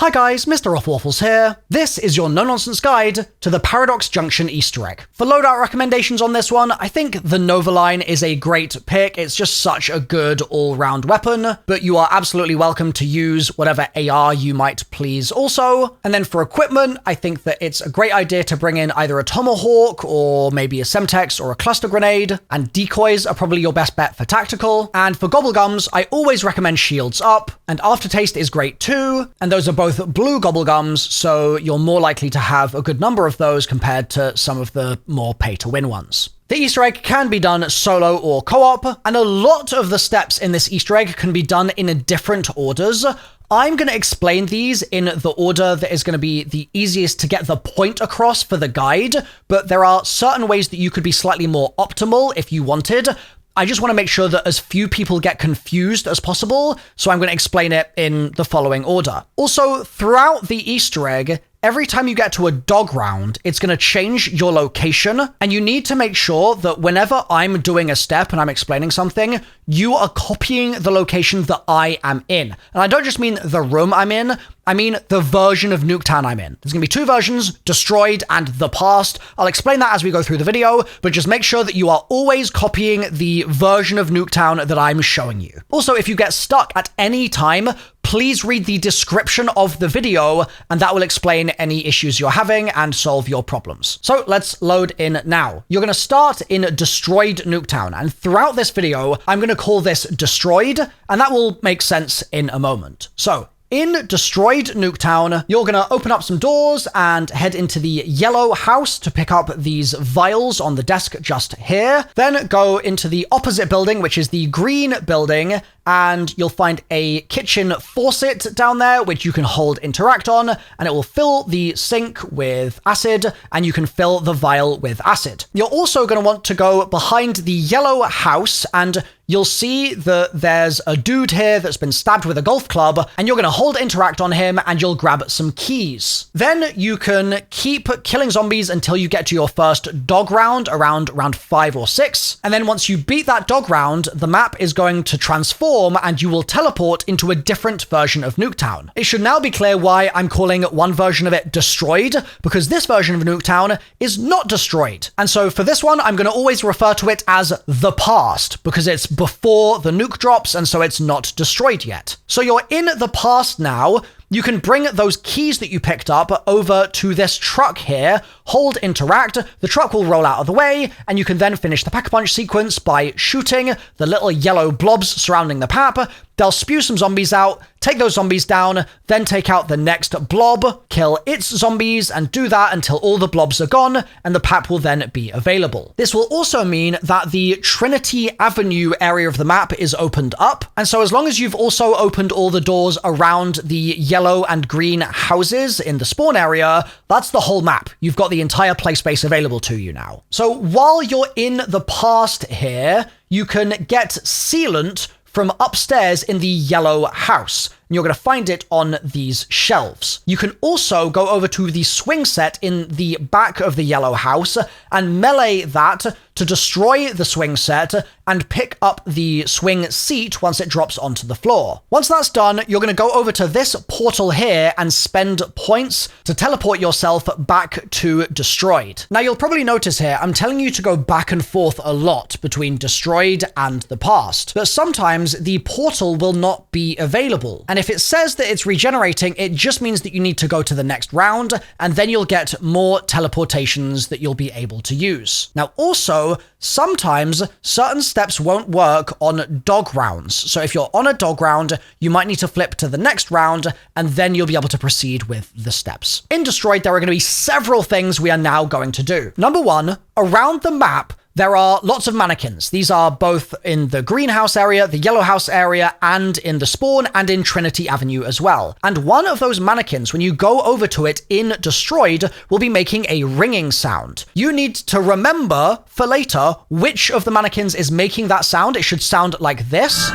Hi guys, MrRoflWaffles here. This is your no-nonsense guide to the Paradox Junction Easter egg. For loadout recommendations on this one, I think the Nova line is a great pick. It's just such a good all-round weapon, but you are absolutely welcome to use whatever AR you might please also. And then for equipment, I think that it's a great idea to bring in either a Tomahawk or maybe a Semtex or a cluster grenade, and decoys are probably your best bet for tactical. And for gobblegums, I always recommend shields up, and aftertaste is great too, and those are both blue gobblegums, so you're more likely to have a good number of those compared to some of the more pay-to-win ones. The Easter egg can be done solo or co-op, and a lot of the steps in this Easter egg can be done in different orders. I'm going to explain these in the order that is going to be the easiest to get the point across for the guide, but there are certain ways that you could be slightly more optimal if you wanted. I just want to make sure that as few people get confused as possible, so I'm going to explain it in the following order. Also, throughout the Easter egg, every time you get to a dog round, it's going to change your location, and you need to make sure that whenever I'm doing a step and I'm explaining something, you are copying the location that I am in. And I don't just mean the room I'm in, I mean the version of Nuketown I'm in. There's going to be two versions, Destroyed and The Past. I'll explain that as we go through the video, but just make sure that you are always copying the version of Nuketown that I'm showing you. Also, if you get stuck at any time, please read the description of the video, and that will explain any issues you're having and solve your problems. So let's load in now. You're going to start in Destroyed Nuketown, and throughout this video, I'm going to call this Destroyed, and that will make sense in a moment. So, in Destroyed Nuketown, you're going to open up some doors and head into the yellow house to pick up these vials on the desk just here. Then go into the opposite building, which is the green building, and you'll find a kitchen faucet down there, which you can hold interact on, and it will fill the sink with acid, and you can fill the vial with acid. You're also going to want to go behind the yellow house, and you'll see that there's a dude here that's been stabbed with a golf club, and you're going to hold interact on him, and you'll grab some keys. Then you can keep killing zombies until you get to your first dog round, around round 5 or 6. And then once you beat that dog round, the map is going to transform and you will teleport into a different version of Nuketown. It should now be clear why I'm calling one version of it Destroyed, because this version of Nuketown is not destroyed. And so for this one, I'm going to always refer to it as The Past, because it's before the nuke drops, and so it's not destroyed yet. So you're in the past now. You can bring those keys that you picked up over to this truck here, hold interact, the truck will roll out of the way, and you can then finish the pack-a-punch sequence by shooting the little yellow blobs surrounding the pap. They'll spew some zombies out, take those zombies down, then take out the next blob, kill its zombies, and do that until all the blobs are gone, and the pap will then be available. This will also mean that the Trinity Avenue area of the map is opened up, and so as long as you've also opened all the doors around the yellow and green houses in the spawn area, that's the whole map. You've got the entire play space available to you now. So while you're in the past here, you can get sealant from upstairs in the yellow house. And you're going to find it on these shelves. You can also go over to the swing set in the back of the yellow house and melee that to destroy the swing set and pick up the swing seat once it drops onto the floor. Once that's done, you're going to go over to this portal here and spend points to teleport yourself back to Destroyed. Now you'll probably notice here, I'm telling you to go back and forth a lot between Destroyed and the past, but sometimes the portal will not be available. And if it says that it's regenerating, it just means that you need to go to the next round, and then you'll get more teleportations that you'll be able to use. Now also, sometimes certain steps won't work on dog rounds. So if you're on a dog round, you might need to flip to the next round, and then you'll be able to proceed with the steps. In Destroyed, there are going to be several things we are now going to do. Number one, around the map, there are lots of mannequins. These are both in the greenhouse area, the yellow house area, and in the spawn, and in Trinity Avenue as well. And one of those mannequins, when you go over to it in Destroyed, will be making a ringing sound. You need to remember for later which of the mannequins is making that sound. It should sound like this.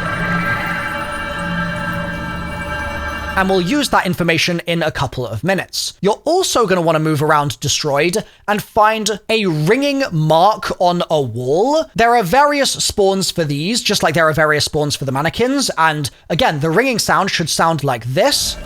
And we'll use that information in a couple of minutes. You're also going to want to move around Destroyed and find a ringing mark on a wall. There are various spawns for these, just like there are various spawns for the mannequins. And again, the ringing sound should sound like this.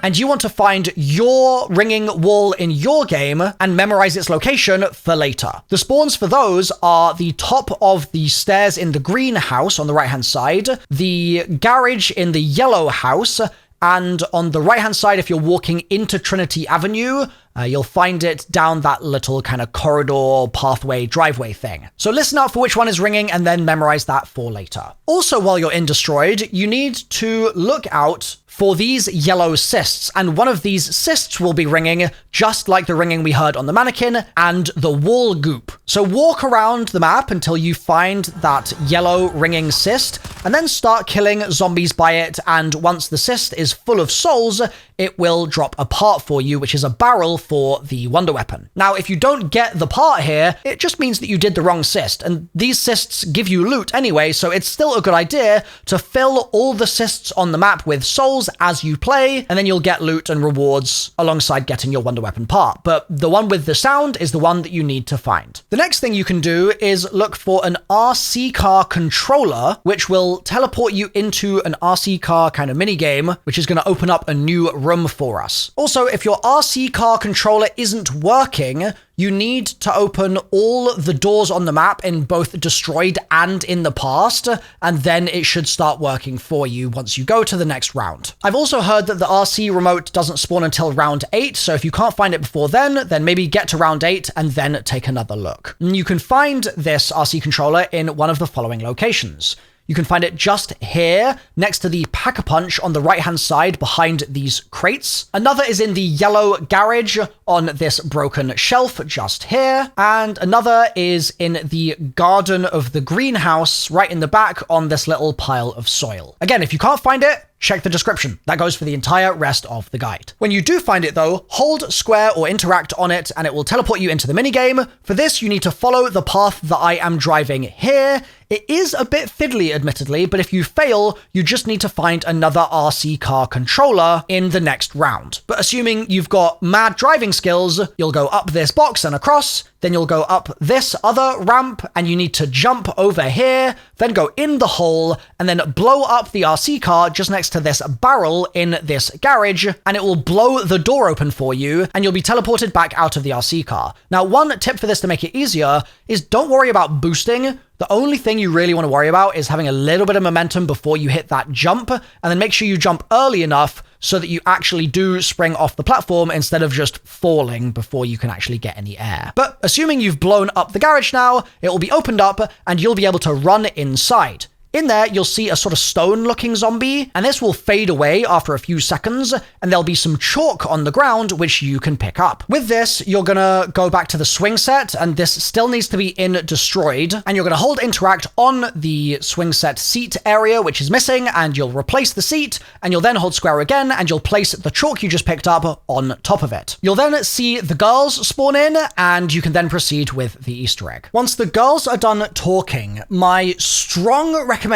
and you want to find your ringing wall in your game and memorize its location for later. The spawns for those are the top of the stairs in the green house on the right-hand side, the garage in the yellow house, and on the right-hand side, if you're walking into Trinity Avenue, you'll find it down that little kind of corridor, pathway, driveway thing. So listen out for which one is ringing and then memorize that for later. Also, while you're in Destroyed, you need to look out for these yellow cysts, and one of these cysts will be ringing just like the ringing we heard on the mannequin and the wall goop. So walk around the map until you find that yellow ringing cyst, and then start killing zombies by it, and once the cyst is full of souls, it will drop a part for you, which is a barrel for the wonder weapon. Now, if you don't get the part here, it just means that you did the wrong cyst, and these cysts give you loot anyway, so it's still a good idea to fill all the cysts on the map with souls as you play, and then you'll get loot and rewards alongside getting your wonder weapon part. But the one with the sound is the one that you need to find. The next thing you can do is look for an RC car controller, which will teleport you into an RC car kind of mini game, which is going to open up a new room for us. Also, if your RC car controller isn't working, you need to open all the doors on the map in both Destroyed and in the past, and then it should start working for you once you go to the next round. I've also heard that the RC remote doesn't spawn until round 8, so if you can't find it before then maybe get to round 8 and then take another look. You can find this RC controller in one of the following locations. You can find it just here, next to the Pack-a-Punch on the right-hand side behind these crates. Another is in the yellow garage on this broken shelf just here. And another is in the garden of the greenhouse right in the back on this little pile of soil. Again, if you can't find it, check the description. That goes for the entire rest of the guide. When you do find it though, hold square or interact on it and it will teleport you into the minigame. For this, you need to follow the path that I am driving here. It is a bit fiddly, admittedly, but if you fail, you just need to find another RC car controller in the next round. But assuming you've got mad driving skills, you'll go up this box and across, then you'll go up this other ramp, and you need to jump over here, then go in the hole, and then blow up the RC car just next to this barrel in this garage, and it will blow the door open for you, and you'll be teleported back out of the RC car. Now, one tip for this to make it easier is don't worry about boosting. The only thing you really want to worry about is having a little bit of momentum before you hit that jump, and then make sure you jump early enough so that you actually do spring off the platform instead of just falling before you can actually get any air. But assuming you've blown up the garage now, it will be opened up and you'll be able to run inside. In there, you'll see a sort of stone-looking zombie, and this will fade away after a few seconds, and there'll be some chalk on the ground, which you can pick up. With this, you're gonna go back to the swing set, and this still needs to be in Destroyed, and you're gonna hold interact on the swing set seat area, which is missing, and you'll replace the seat, and you'll then hold square again, and you'll place the chalk you just picked up on top of it. You'll then see the girls spawn in, and you can then proceed with the Easter egg. Once the girls are done talking, my strong recommendation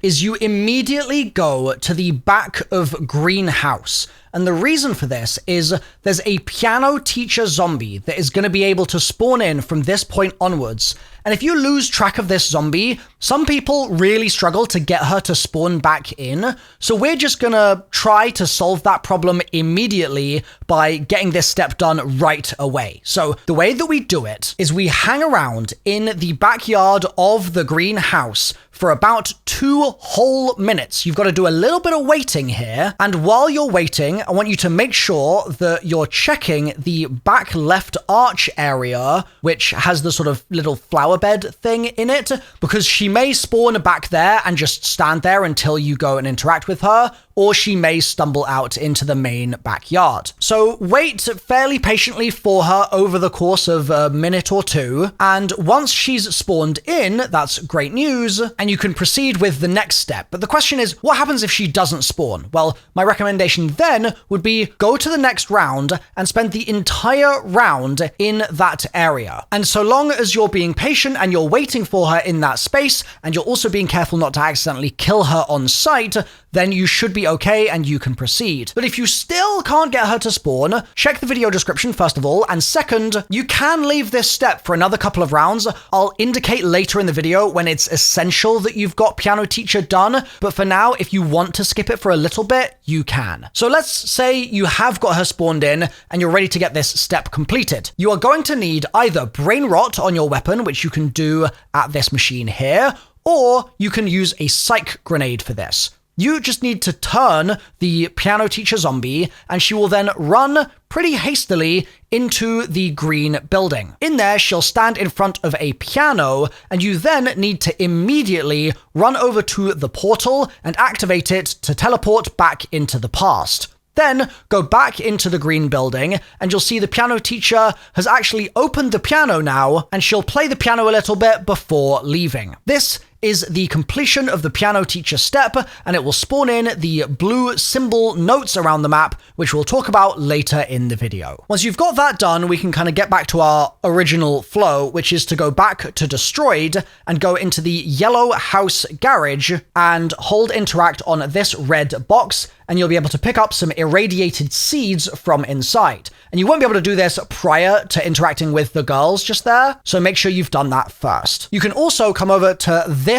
is you immediately go to the back of Greenhouse. And the reason for this is there's a piano teacher zombie that is going to be able to spawn in from this point onwards. And if you lose track of this zombie, some people really struggle to get her to spawn back in. So we're just going to try to solve that problem immediately by getting this step done right away. So the way that we do it is we hang around in the backyard of the greenhouse for about 2 whole minutes. You've got to do a little bit of waiting here. And while you're waiting, I want you to make sure that you're checking the back left arch area, which has the sort of little flower bed thing in it, because she may spawn back there and just stand there until you go and interact with her, or she may stumble out into the main backyard. So wait fairly patiently for her over the course of a minute or 2, and once she's spawned in, that's great news, and you can proceed with the next step. But the question is, what happens if she doesn't spawn? Well, my recommendation then would be go to the next round and spend the entire round in that area. And so long as you're being patient and you're waiting for her in that space, and you're also being careful not to accidentally kill her on sight, then you should be be okay and you can proceed. But if you still can't get her to spawn, check the video description first of all, and second, you can leave this step for another couple of rounds. I'll indicate later in the video when it's essential that you've got Piano Teacher done, but for now, if you want to skip it for a little bit, you can. So let's say you have got her spawned in and you're ready to get this step completed. You are going to need either Brain Rot on your weapon, which you can do at this machine here, or you can use a Psych Grenade for this. You just need to turn the Piano Teacher zombie, and she will then run pretty hastily into the green building. In there, she'll stand in front of a piano, and you then need to immediately run over to the portal and activate it to teleport back into the past. Then go back into the green building, and you'll see the Piano Teacher has actually opened the piano now, and she'll play the piano a little bit before leaving. This is the completion of the Piano Teacher step, and it will spawn in the blue symbol notes around the map, which we'll talk about later in the video. Once you've got that done, we can kind of get back to our original flow, which is to go back to Destroyed and go into the yellow house garage and hold interact on this red box, and you'll be able to pick up some irradiated seeds from inside. And you won't be able to do this prior to interacting with the girls just there, so make sure you've done that first. You can also come over to this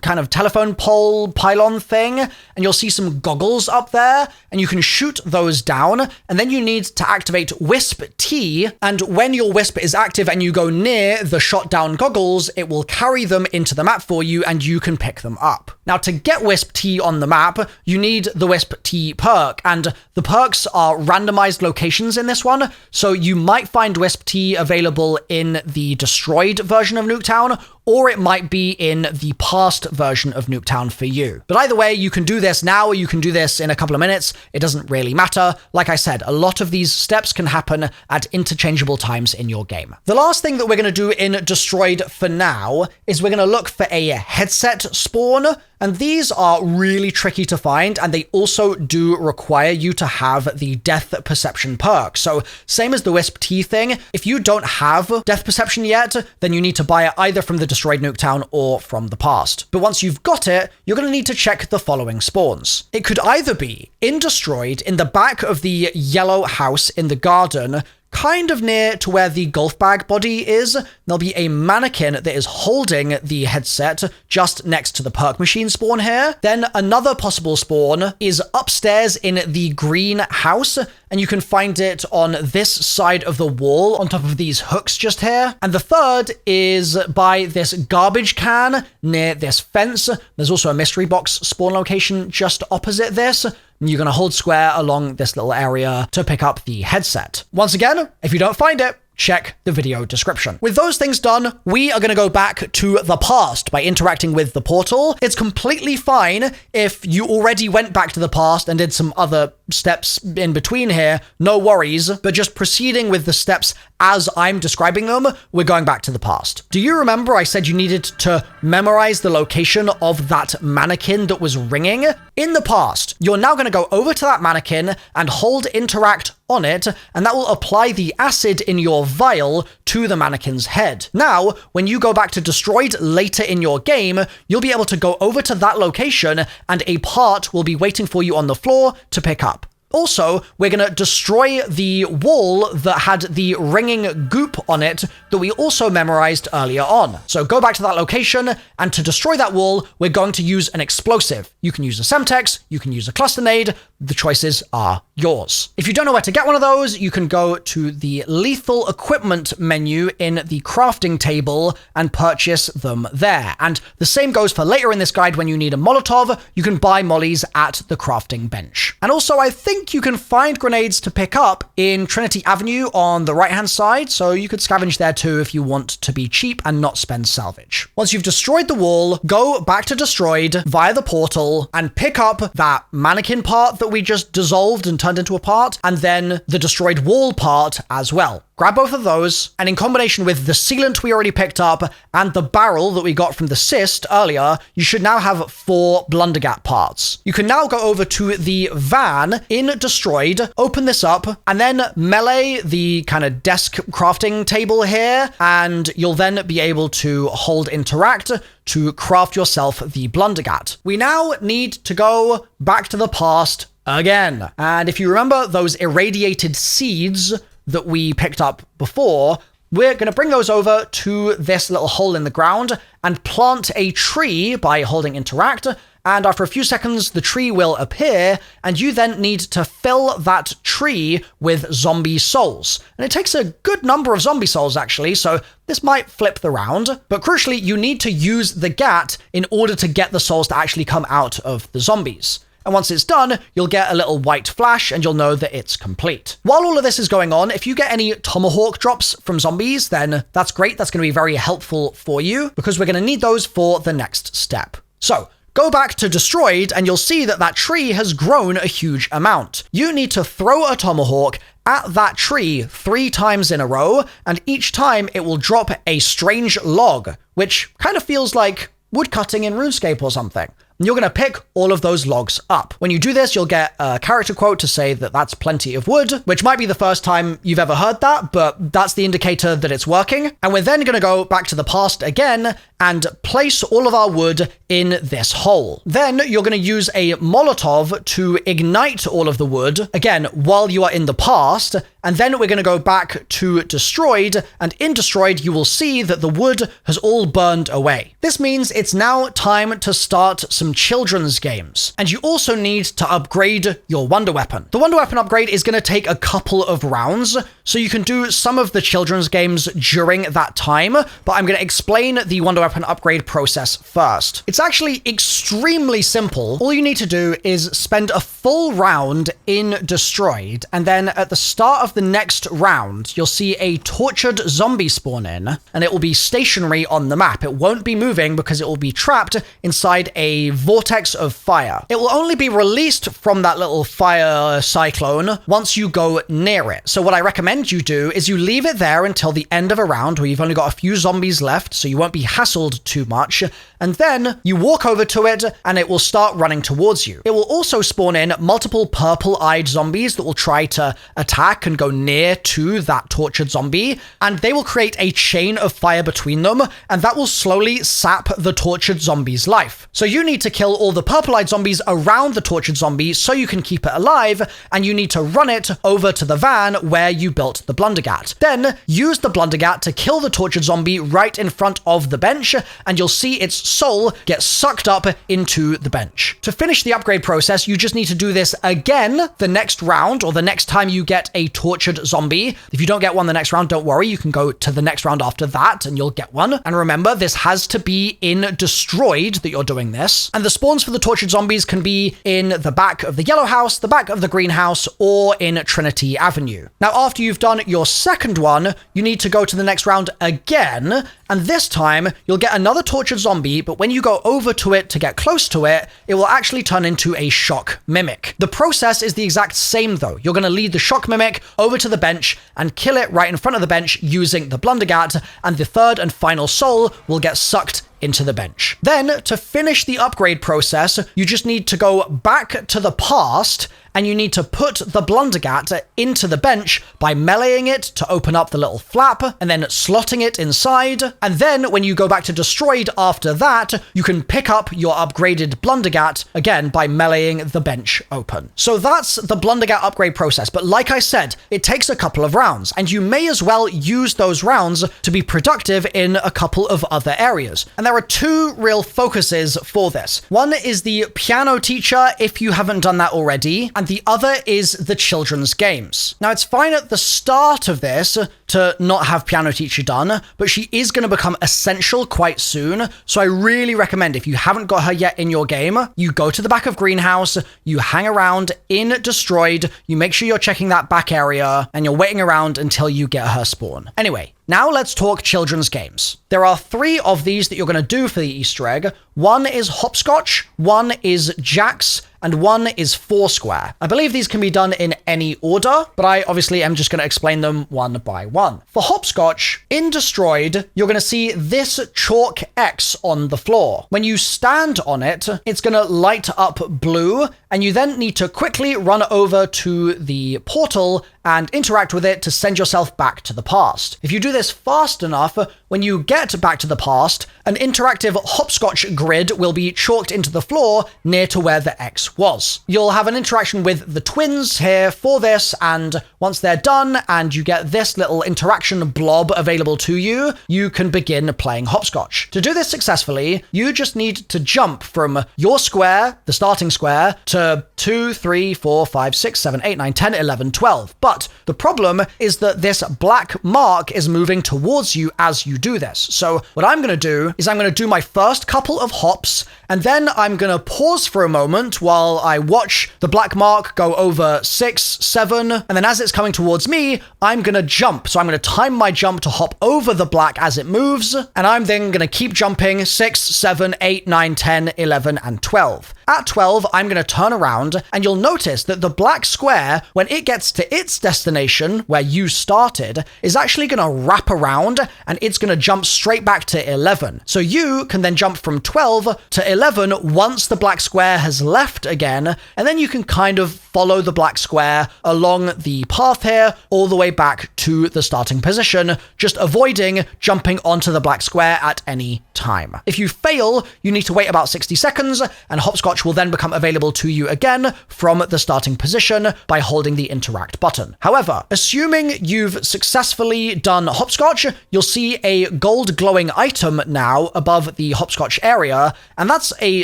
kind of telephone pole pylon thing, and you'll see some goggles up there, and you can shoot those down, and then you need to activate Wisp T, and when your Wisp is active and you go near the shot down goggles, it will carry them into the map for you, and you can pick them up. Now, to get Wisp T on the map, you need the Wisp T perk, and the perks are randomized locations in this one, so you might find Wisp T available in the Destroyed version of Nuketown, or it might be in the past version of Nuketown for you. But either way, you can do this now, or you can do this in a couple of minutes. It doesn't really matter. Like I said, a lot of these steps can happen at interchangeable times in your game. The last thing that we're going to do in Destroyed for now is we're going to look for a headset spawn, and these are really tricky to find, and they also do require you to have the Death Perception perk. So same as the Wisp T thing, if you don't have Death Perception yet, then you need to buy it either from the Destroyed Nuketown or from the past. But once you've got it, you're going to need to check the following spawns. It could either be in Destroyed, in the back of the yellow house in the garden, kind of near to where the golf bag body is. There'll be a mannequin that is holding the headset just next to the perk machine spawn here. Then another possible spawn is upstairs in the green house, and you can find it on this side of the wall on top of these hooks just here. And the third is by this garbage can near this fence. There's also a mystery box spawn location just opposite this. You're going to hold square along this little area to pick up the headset. Once again, if you don't find it, check the video description. With those things done, we are going to go back to the past by interacting with the portal. It's completely fine if you already went back to the past and did some other steps in between here, no worries, but just proceeding with the steps as I'm describing them, we're going back to the past. Do you remember I said you needed to memorize the location of that mannequin that was ringing? In the past, you're now going to go over to that mannequin and hold interact on it, and that will apply the acid in your vial to the mannequin's head. Now, when you go back to Destroyed later in your game, you'll be able to go over to that location and a part will be waiting for you on the floor to pick up. Also, we're going to destroy the wall that had the ringing goop on it that we also memorized earlier on. So go back to that location, and to destroy that wall, we're going to use an explosive. You can use a Semtex, you can use a cluster nade, the choices are yours. If you don't know where to get one of those, you can go to the lethal equipment menu in the crafting table and purchase them there. And the same goes for later in this guide when you need a Molotov, you can buy mollies at the crafting bench. And also, I think you can find grenades to pick up in Trinity Avenue on the right-hand side, so you could scavenge there too if you want to be cheap and not spend salvage. Once you've destroyed the wall, go back to Destroyed via the portal and pick up that mannequin part that we just dissolved and turned into a part, and then the destroyed wall part as well. grab both of those, and in combination with the sealant we already picked up and the barrel that we got from the cyst earlier, you should now have 4 Blundergat parts. You can now go over to the van in Destroyed, open this up, and then melee the kind of desk crafting table here, and you'll then be able to hold interact to craft yourself the Blundergat. We now need to go back to the past again. And if you remember those irradiated seeds that we picked up before, we're going to bring those over to this little hole in the ground and plant a tree by holding interact. And after a few seconds, the tree will appear, and you then need to fill that tree with zombie souls. And it takes a good number of zombie souls, actually, so this might flip the round. But crucially, you need to use the gat in order to get the souls to actually come out of the zombies. And once it's done, you'll get a little white flash and you'll know that it's complete. While all of this is going on, if you get any tomahawk drops from zombies, then that's great. That's going to be very helpful for you because we're going to need those for the next step. So go back to Destroyed and you'll see that that tree has grown a huge amount. You need to throw a tomahawk at that tree 3 times in a row, and each time it will drop a strange log, which kind of feels like woodcutting in RuneScape or something. And you're going to pick all of those logs up. When you do this, you'll get a character quote to say that that's plenty of wood, which might be the first time you've ever heard that, but that's the indicator that it's working. And we're then going to go back to the past again and place all of our wood in this hole. Then you're going to use a Molotov to ignite all of the wood, again, while you are in the past. And then we're going to go back to Destroyed, and in Destroyed, you will see that the wood has all burned away. This means it's now time to start some children's games. And you also need to upgrade your wonder weapon. The wonder weapon upgrade is going to take a couple of rounds, so you can do some of the children's games during that time, but I'm going to explain the wonder weapon upgrade process first. It's actually extremely simple. All you need to do is spend a full round in Destroyed, and then at the start of the next round, you'll see a tortured zombie spawn in, and it will be stationary on the map. It won't be moving because it will be trapped inside a vortex of fire. It will only be released from that little fire cyclone once you go near it. So what I recommend you do is you leave it there until the end of a round where you've only got a few zombies left, so you won't be hassled too much, and then you walk over to it and it will start running towards you. It will also spawn in multiple purple-eyed zombies that will try to attack and go near to that tortured zombie, and they will create a chain of fire between them, and that will slowly sap the tortured zombie's life. So you need to kill all the purple-eyed zombies around the tortured zombie so you can keep it alive, and you need to run it over to the van where you built the Blundergat. Then use the Blundergat to kill the tortured zombie right in front of the bench, and you'll see its soul get sucked up into the bench. To finish the upgrade process, you just need to do this again the next round, or the next time you get a tortured zombie. If you don't get one the next round, don't worry, you can go to the next round after that and you'll get one. And remember, this has to be in Destroyed that you're doing this. And the spawns for the tortured zombies can be in the back of the yellow house, the back of the green house, or in Trinity Avenue. Now, after you've done your second one, you need to go to the next round again, and this time you'll get another tortured zombie, but when you go over to it to get close to it, it will actually turn into a shock mimic. The process is the exact same though. You're going to lead the shock mimic over to the bench and kill it right in front of the bench using the Blundergat, and the third and final soul will get sucked into the bench. Then, to finish the upgrade process, you just need to go back to the past and you need to put the Blundergat into the bench by meleeing it to open up the little flap and then slotting it inside. And then when you go back to Destroyed after that, you can pick up your upgraded Blundergat again by meleeing the bench open. So that's the Blundergat upgrade process. But like I said, it takes a couple of rounds, and you may as well use those rounds to be productive in a couple of other areas. And there are 2 real focuses for this. One is the piano teacher, if you haven't done that already, and the other is the children's games. Now, it's fine at the start of this to not have piano teacher done, but she is going to become essential quite soon. So I really recommend, if you haven't got her yet in your game, you go to the back of Greenhouse, you hang around in Destroyed, you make sure you're checking that back area, and you're waiting around until you get her spawn. Anyway, Now let's talk children's games. There are 3 of these that you're going to do for the Easter egg. One is hopscotch, one is jacks, and one is foursquare. I believe these can be done in any order, but I obviously am just going to explain them one by one. For hopscotch, in Destroyed, you're going to see this chalk X on the floor. When you stand on it, it's going to light up blue, and you then need to quickly run over to the portal and interact with it to send yourself back to the past. If you do this fast enough, when you get back to the past, an interactive hopscotch grid will be chalked into the floor near to where the X was. You'll have an interaction with the twins here for this, and once they're done and you get this little interaction blob available to you, you can begin playing hopscotch. To do this successfully, you just need to jump from your square, the starting square, to 2, 3, 4, 5, 6, 7, 8, 9, 10, 11, 12. But the problem is that this black mark is moving towards you as you do this. So what I'm going to do is I'm going to do my first couple of hops, and then I'm going to pause for a moment while I watch the black mark go over 6, 7, and then as it's coming towards me, I'm going to jump. So I'm going to time my jump to hop over the black as it moves, and I'm then going to keep jumping 6, 7, 8, 9, 10, 11, and 12. At 12, I'm going to turn around, and you'll notice that the black square, when it gets to its destination, where you started, is actually going to wrap around, and it's going to jump straight back to 11. So you can then jump from 12 to 11 once the black square has left again, and then you can kind of follow the black square along the path here, all the way back to the starting position, just avoiding jumping onto the black square at any time. If you fail, you need to wait about 60 seconds, and hopscotch will then become available to you again from the starting position by holding the interact button. However, assuming you've successfully done hopscotch, you'll see a gold glowing item now above the hopscotch area, and that's a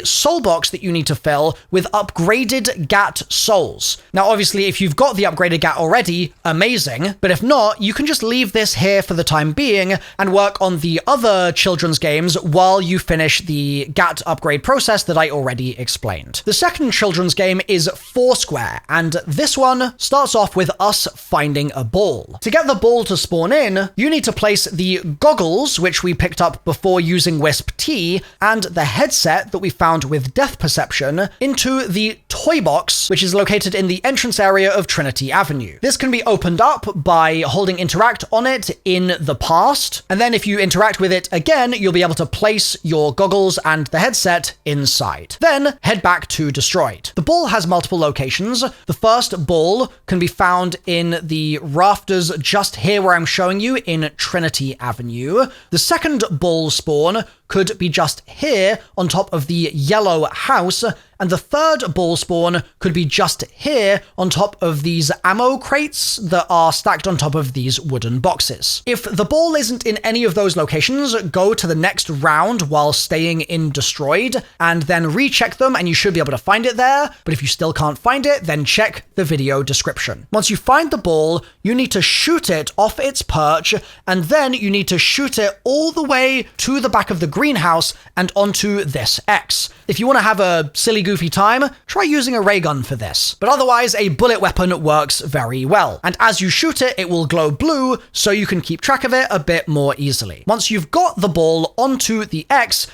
soul box that you need to fill with upgraded GAT souls. Now, obviously, if you've got the upgraded GAT already, amazing, but if not, you can just leave this here for the time being and work on the other children's games while you finish the GAT upgrade process that I already explained. The second children's game is Foursquare, and this one starts off with us finding a ball. To get the ball to spawn in, you need to place the goggles, which we picked up before using Wisp T, and the headset that we found with Depth Perception into the toy box, which is located in the entrance area of Trinity Avenue. This can be opened up by holding interact on it in the past, and then if you interact with it again, you'll be able to place your goggles and the headset inside. Then head back to Destroyed. The ball has multiple locations. The first ball can be found in the rafters just here where I'm showing you in Trinity Avenue. The second ball spawn could be just here on top of the yellow house, and the third ball spawn could be just here on top of these ammo crates that are stacked on top of these wooden boxes. If the ball isn't in any of those locations, go to the next round while staying in Destroyed, and then recheck them, and you should be able to find it there, but if you still can't find it, then check the video description. Once you find the ball, you need to shoot it off its perch, and then you need to shoot it all the way to the back of the greenhouse and onto this X. If you want to have a silly goofy time, try using a ray gun for this. But otherwise, a bullet weapon works very well. And as you shoot it, it will glow blue, so you can keep track of it a bit more easily. Once you've got the ball onto the X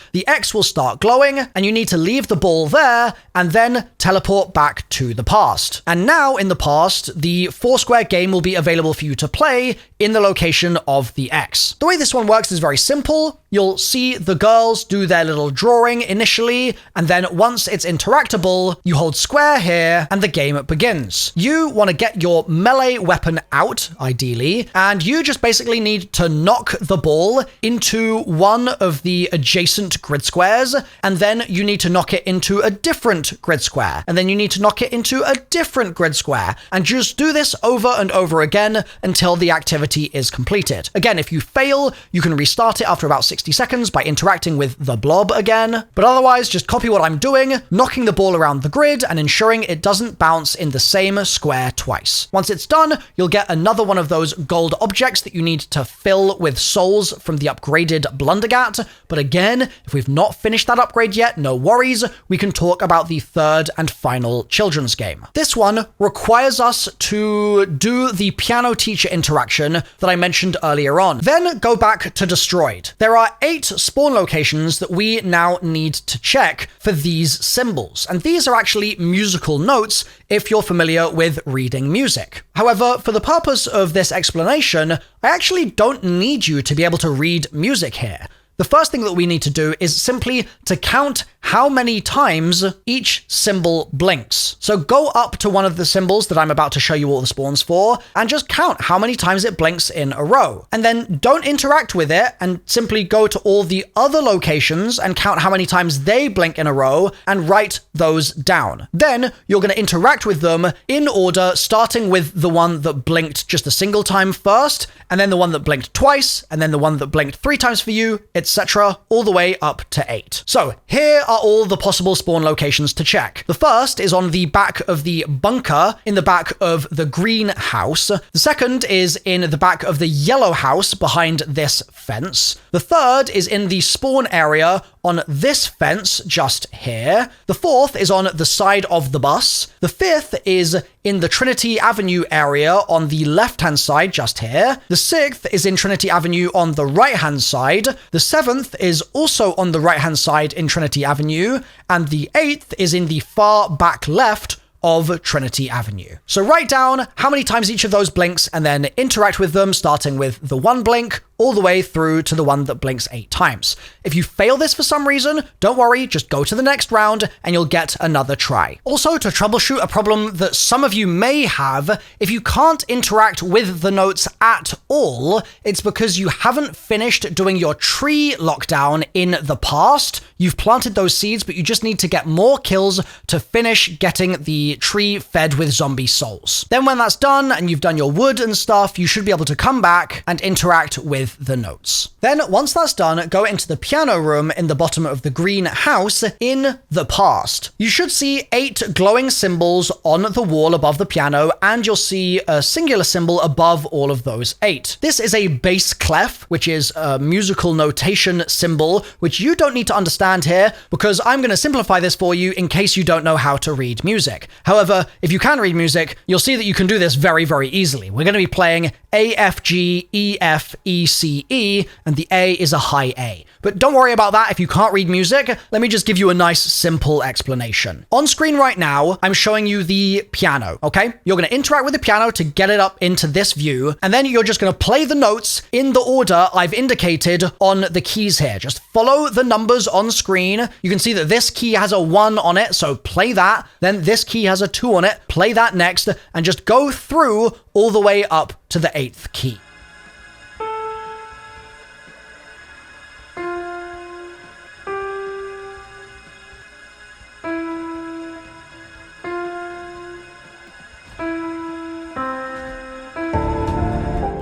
will start glowing, and you need to leave the ball there, and then teleport back to the past. And now, in the past, the Foursquare game will be available for you to play in the location of the X. The way this one works is very simple. You'll see the girls do their little drawing initially, and then once it's interactable, you hold square here, and the game begins. You want to get your melee weapon out, ideally, and you just basically need to knock the ball into one of the adjacent grid squares, and then you need to knock it into a different grid square, and then you need to knock it into a different grid square, and just do this over and over again until the activity is completed. Again, if you fail, you can restart it after about 60 60 seconds by interacting with the blob again. But otherwise, just copy what I'm doing, knocking the ball around the grid and ensuring it doesn't bounce in the same square twice. Once it's done, you'll get another one of those gold objects that you need to fill with souls from the upgraded Blundergat. But again, if we've not finished that upgrade yet, no worries, we can talk about the third and final children's game. This one requires us to do the piano teacher interaction that I mentioned earlier on. Then go back to Destroyed. There are 8 spawn locations that we now need to check for these symbols, and these are actually musical notes if you're familiar with reading music. However, for the purpose of this explanation, I actually don't need you to be able to read music here. The first thing that we need to do is simply to count how many times each symbol blinks. So go up to one of the symbols that I'm about to show you all the spawns for, and just count how many times it blinks in a row. And then don't interact with it, and simply go to all the other locations and count how many times they blink in a row, and write those down. Then you're going to interact with them in order, starting with the one that blinked just a single time first, and then the one that blinked twice, and then the one that blinked 3 times for you, etc., all the way up to 8. So here are all the possible spawn locations to check. The first is on the back of the bunker in the back of the green house. The second is in the back of the yellow house behind this fence. The third is in the spawn area on this fence just here. The fourth is on the side of the bus. The fifth is in the Trinity Avenue area on the left-hand side just here. The sixth is in Trinity Avenue on the right-hand side. The seventh is also on the right-hand side in Trinity Avenue. And the eighth is in the far back left of Trinity Avenue. So write down how many times each of those blinks and then interact with them, starting with the one blink all the way through to the one that blinks 8 times. If you fail this for some reason, don't worry, just go to the next round and you'll get another try. Also, to troubleshoot a problem that some of you may have, if you can't interact with the notes at all, it's because you haven't finished doing your tree lockdown in the past. You've planted those seeds, but you just need to get more kills to finish getting the tree fed with zombie souls. Then when that's done and you've done your wood and stuff, you should be able to come back and interact with the notes. Then once that's done, go into the piano room in the bottom of the green house in the past. You should see 8 glowing symbols on the wall above the piano, and you'll see a singular symbol above all of those 8. This is a bass clef, which is a musical notation symbol, which you don't need to understand here because I'm going to simplify this for you in case you don't know how to read music. However, if you can read music, you'll see that you can do this very, very easily. We're going to be playing A, F, G, E, F, E, C, E, and the A is a high A. But don't worry about that if you can't read music. Let me just give you a nice, simple explanation. On screen right now, I'm showing you the piano, okay? You're going to interact with the piano to get it up into this view, and then you're just going to play the notes in the order I've indicated on the keys here. Just follow the numbers on screen. You can see that this key has a 1 on it, so play that. Then this key has a 2 on it, play that next, and just go through all the way up to the 8th key.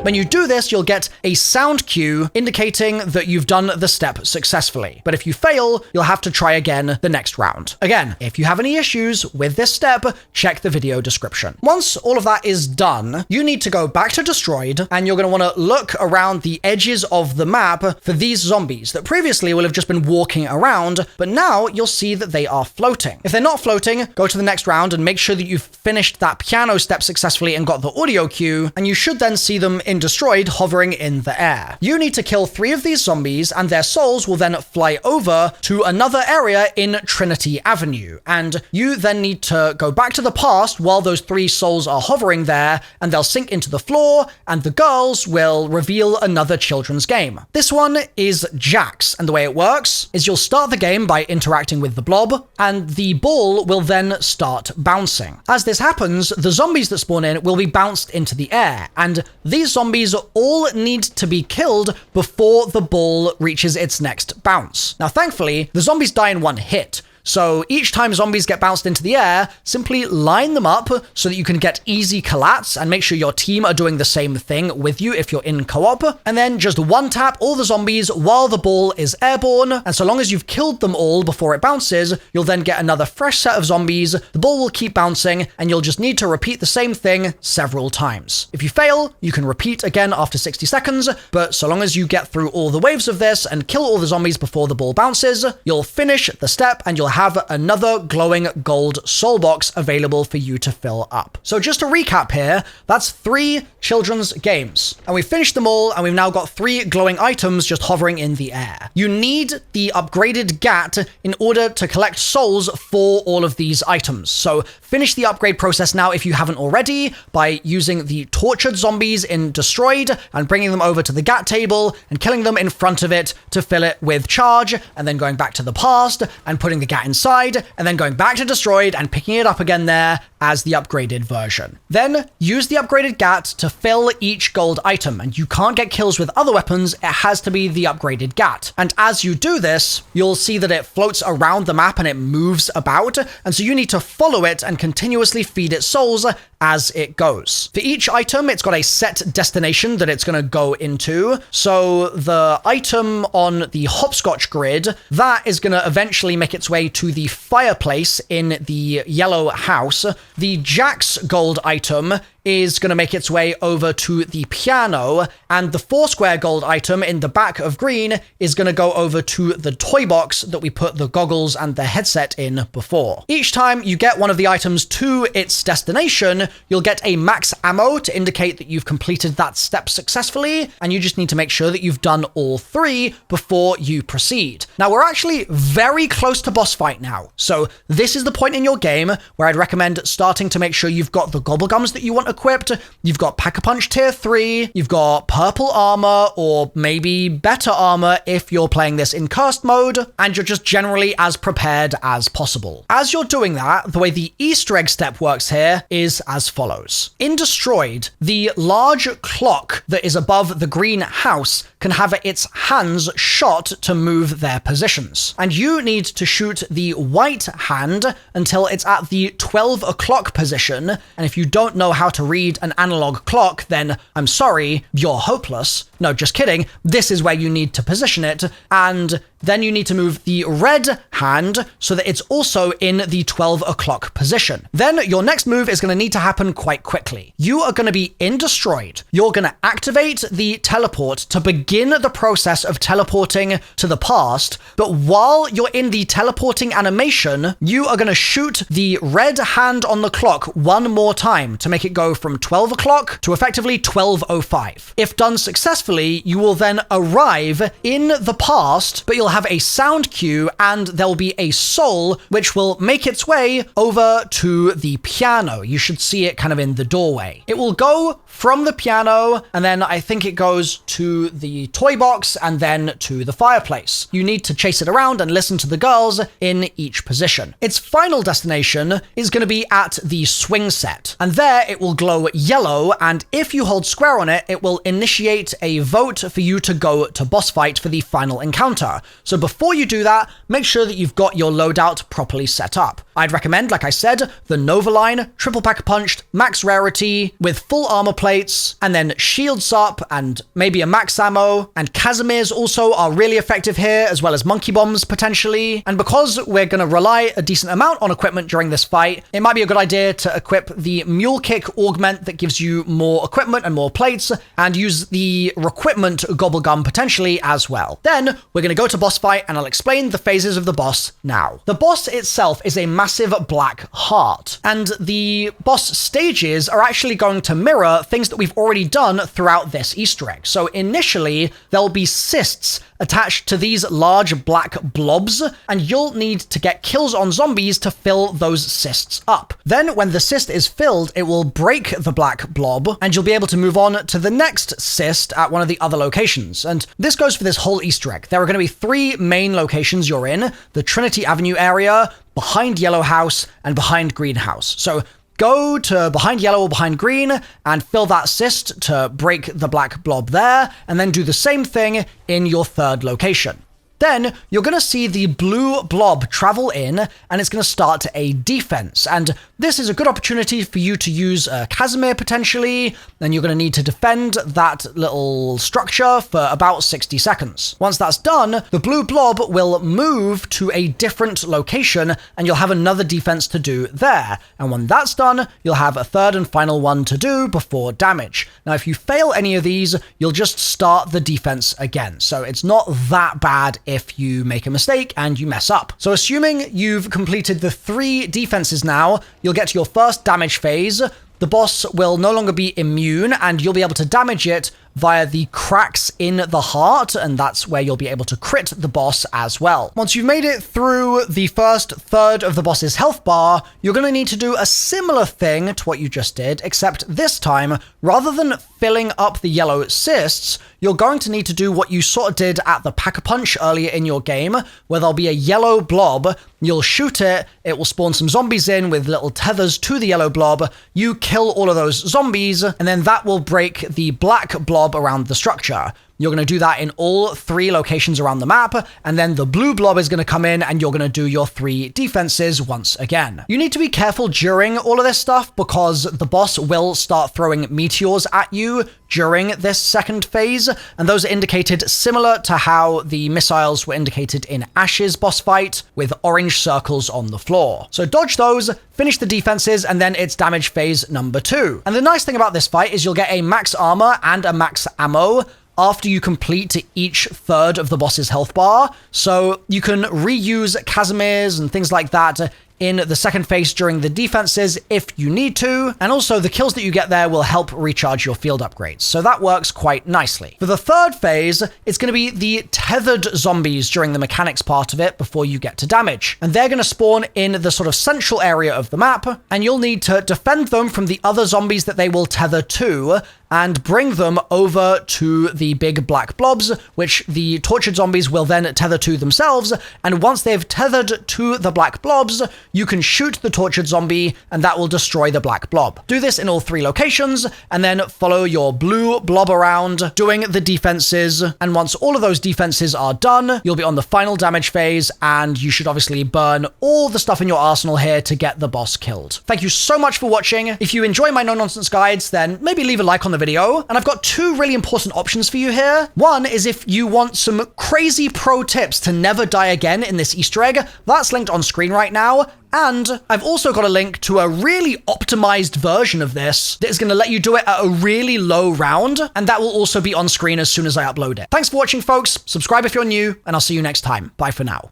When you do this, you'll get a sound cue indicating that you've done the step successfully. But if you fail, you'll have to try again the next round. Again, if you have any issues with this step, check the video description. Once all of that is done, you need to go back to Destroyed, and you're going to want to look around the edges of the map for these zombies that previously will have just been walking around, but now you'll see that they are floating. If they're not floating, go to the next round and make sure that you've finished that piano step successfully and got the audio cue, and you should then see them in Destroyed hovering in the air. You need to kill 3 of these zombies, and their souls will then fly over to another area in Trinity Avenue, and you then need to go back to the past while those 3 souls are hovering there, and they'll sink into the floor, and the girls will reveal another children's game. This one is Jax, and the way it works is you'll start the game by interacting with the blob, and the ball will then start bouncing. As this happens, the zombies that spawn in will be bounced into the air, and these zombies all need to be killed before the ball reaches its next bounce. Now, thankfully, the zombies die in 1 hit, So each time zombies get bounced into the air, simply line them up so that you can get easy collats and make sure your team are doing the same thing with you if you're in co-op. And then just one tap all the zombies while the ball is airborne. And so long as you've killed them all before it bounces, you'll then get another fresh set of zombies. The ball will keep bouncing and you'll just need to repeat the same thing several times. If you fail, you can repeat again after 60 seconds, but so long as you get through all the waves of this and kill all the zombies before the ball bounces, you'll finish the step and you'll have another glowing gold soul box available for you to fill up. So just to recap here, that's 3 children's games. And we've finished them all, and we've now got 3 glowing items just hovering in the air. You need the upgraded GAT in order to collect souls for all of these items. So finish the upgrade process now if you haven't already by using the tortured zombies in Destroyed and bringing them over to the GAT table and killing them in front of it to fill it with charge, and then going back to the past and putting the GAT inside, and then going back to Destroyed and picking it up again there as the upgraded version. Then use the upgraded GAT to fill each gold item, and you can't get kills with other weapons, it has to be the upgraded GAT. And as you do this, you'll see that it floats around the map and it moves about, and so you need to follow it and continuously feed it souls as it goes. For each item, it's got a set destination that it's going to go into. So the item on the hopscotch grid, that is going to eventually make its way to the fireplace in the yellow house. The Jack's gold item is going to make its way over to the piano, and the 4 square gold item in the back of green is going to go over to the toy box that we put the goggles and the headset in before. Each time you get one of the items to its destination, you'll get a max ammo to indicate that you've completed that step successfully, and you just need to make sure that you've done all 3 before you proceed. Now, we're actually very close to boss fight now, so this is the point in your game where I'd recommend starting to make sure you've got the gobblegums that you want equipped, you've got Pack-a-Punch tier 3, you've got purple armor, or maybe better armor if you're playing this in cursed mode, and you're just generally as prepared as possible. As you're doing that, the way the Easter egg step works here is as follows. In Destroyed, the large clock that is above the green house can have its hands shot to move their positions, and you need to shoot the white hand until it's at the 12 o'clock position, and if you don't know how to read an analog clock, then I'm sorry, you're hopeless. No, just kidding. This is where you need to position it, and then you need to move the red hand so that it's also in the 12 o'clock position. Then your next move is going to need to happen quite quickly. You are going to be in Destroyed. You're going to activate the teleport to begin the process of teleporting to the past, but while you're in the teleporting animation, you are going to shoot the red hand on the clock one more time to make it go from 12 o'clock to effectively 12:05. If done successfully, you will then arrive in the past, but you'll have a sound cue and there'll be a soul which will make its way over to the piano. You should see it kind of in the doorway. It will go from the piano, and then I think it goes to the toy box and then to the fireplace. You need to chase it around and listen to the girls in each position. Its final destination is going to be at the swing set, and there it will glow yellow, and if you hold square on it, it will initiate a vote for you to go to boss fight for the final encounter. So before you do that, make sure that you've got your loadout properly set up. I'd recommend, like I said, the Nova line, triple pack-a-punched, max rarity, with full armor plates, and then shields up, and maybe a max ammo, and Casimirs also are really effective here, as well as monkey bombs, potentially. And because we're going to rely a decent amount on equipment during this fight, it might be a good idea to equip the Mule Kick Augment that gives you more equipment and more plates, and use the Requipment Gobblegum potentially as well. Then, we're going to go to boss fight, and I'll explain the phases of the boss now. The boss itself is a massive black heart, and the boss stages are actually going to mirror things that we've already done throughout this Easter egg. So initially, there'll be cysts attached to these large black blobs, and you'll need to get kills on zombies to fill those cysts up. Then, when the cyst is filled, it will break the black blob, and you'll be able to move on to the next cyst at one of the other locations. And this goes for this whole Easter egg. There are going to be 3 main locations you're in: the Trinity Avenue area, behind Yellow House, and behind Green House. So go to behind yellow or behind green and fill that cyst to break the black blob there, and then do the same thing in your 3rd location. Then you're going to see the blue blob travel in, and it's going to start a defense. And this is a good opportunity for you to use Casimir potentially. Then you're going to need to defend that little structure for about 60 seconds. Once that's done, the blue blob will move to a different location, and you'll have another defense to do there. And when that's done, you'll have a third and final one to do before damage. Now, if you fail any of these, you'll just start the defense again. So it's not that bad if you make a mistake and you mess up. So assuming you've completed the 3 defenses now, you'll get to your first damage phase. The boss will no longer be immune, and you'll be able to damage it via the cracks in the heart, and that's where you'll be able to crit the boss as well. Once you've made it through the first third of the boss's health bar, you're going to need to do a similar thing to what you just did, except this time, rather than filling up the yellow cysts, you're going to need to do what you sort of did at the Pack-a-Punch earlier in your game, where there'll be a yellow blob, you'll shoot it, it will spawn some zombies in with little tethers to the yellow blob, you kill all of those zombies, and then that will break the black blob around the structure. You're going to do that in all 3 locations around the map, and then the blue blob is going to come in and you're going to do your 3 defenses once again. You need to be careful during all of this stuff because the boss will start throwing meteors at you during this second phase, and those are indicated similar to how the missiles were indicated in Ash's boss fight with orange circles on the floor. So dodge those, finish the defenses, and then it's damage phase number 2. And the nice thing about this fight is you'll get a max armor and a max ammo after you complete each third of the boss's health bar, so you can reuse Casimir's and things like that in the second phase during the defenses if you need to, and also the kills that you get there will help recharge your field upgrades, so that works quite nicely. For the third phase, it's going to be the tethered zombies during the mechanics part of it before you get to damage, and they're going to spawn in the sort of central area of the map, and you'll need to defend them from the other zombies that they will tether to, and bring them over to the big black blobs, which the tortured zombies will then tether to themselves, and once they've tethered to the black blobs, you can shoot the tortured zombie, and that will destroy the black blob. Do this in all 3 locations, and then follow your blue blob around, doing the defenses, and once all of those defenses are done, you'll be on the final damage phase, and you should obviously burn all the stuff in your arsenal here to get the boss killed. Thank you so much for watching. If you enjoy my no-nonsense guides, then maybe leave a like on the video, and I've got 2 really important options for you here. One is if you want some crazy pro tips to never die again in this Easter egg, that's linked on screen right now. And I've also got a link to a really optimized version of this that is going to let you do it at a really low round, and that will also be on screen as soon as I upload it. Thanks for watching, folks. Subscribe if you're new, and I'll see you next time. Bye for now.